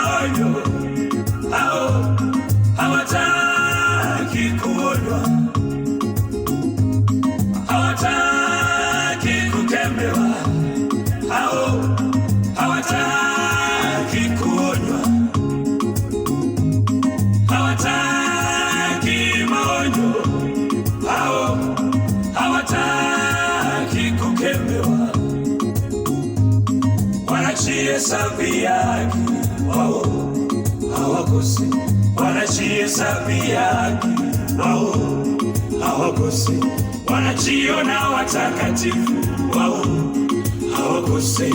maonyo, hao hawataki kuonywa, hawataki kukemewa, hao hawataki kuonywa, hawataki maonyo, hao hawataki kukemewa. Wanajihesabu haki wao hawakosi, wanajihesabu haki wao hawakosi, wanajiona watakatifu wao hawakosi.